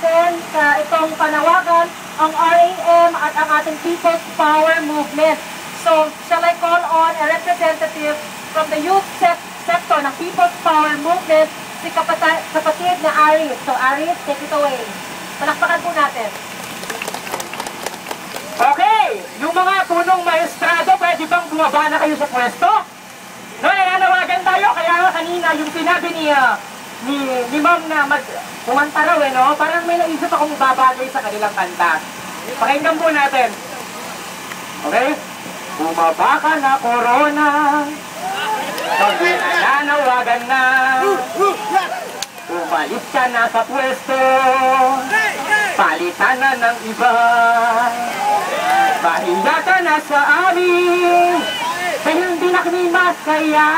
natin sa itong panawagan ang RAM at ang ating People's Power Movement. So, shall I call on a representative from the youth sector ng People's Power Movement, si kapatid na Aris. So, Aris, take it away. Palakpakan po natin. Okay, yung mga punong maestrado, pwede bang bumaba na kayo sa pwesto? No, nananawagan tayo, kaya kanina yung sinabi ni Ma'am na kumanta raw no? Parang may naisip akong babagay sa kanilang kanta. Pakinggan po natin. Okay? Bumaba ka na, Corona. Nananawagan na. Umalis ka na sa pwesto. Palitan na ng iba. Mahiya ka na sa amin. Kaya hindi na kami masaya.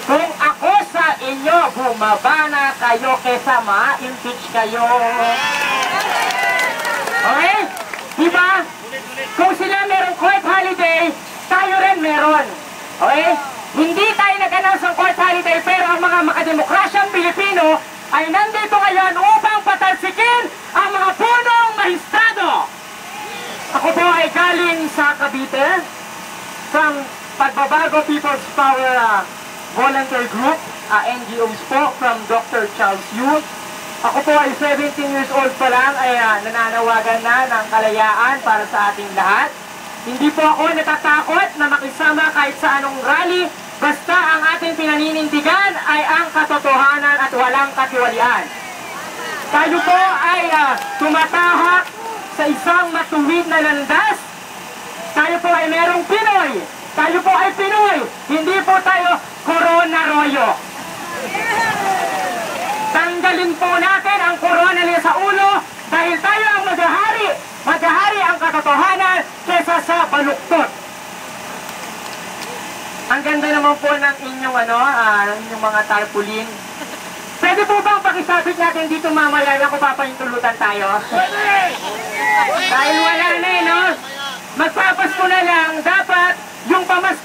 Kung ako sa inyo, bumaba na kayo kesa ma-impeach kayo. Okay? Diba? Kung sila merong court holiday, tayo rin meron. Okay? Hindi tayo nag-announce ng court holiday, pero ang mga makademokrasyang Pilipino ay nandito ngayon upang patalsikin ang mga punong maestrado. Ako po ay galing sa Cavite, from Pagbabago People's Power Volunteer Group, NGOs po, from Dr. Charles Yu. Ako po ay 17 years old pa lang, ay nananawagan na ng kalayaan para sa ating lahat. Hindi po ako natatakot na makisama kahit sa anong rally, basta ang ating pinaninindigan ay ang katotohanan at walang katiwalian. Tayo po ay tumatahak sa isang matuwid na landas. Tayo po ay merong Pinoy. Tayo po ay Pinoy. Hindi po tayo Corona Royo. Tanggalin po natin ang corona niya sa ulo dahil tayo ang maghahari. Maghahari ang katotohanan kesa sa baluktot. Ang ganda naman po ng inyong inyong mga tarpaulin. Pwede po bang pakisabit natin dito mamaya kung papahintulutan tayo? Dahil wala na no? Magpapasko na lang, dapat yung pamasko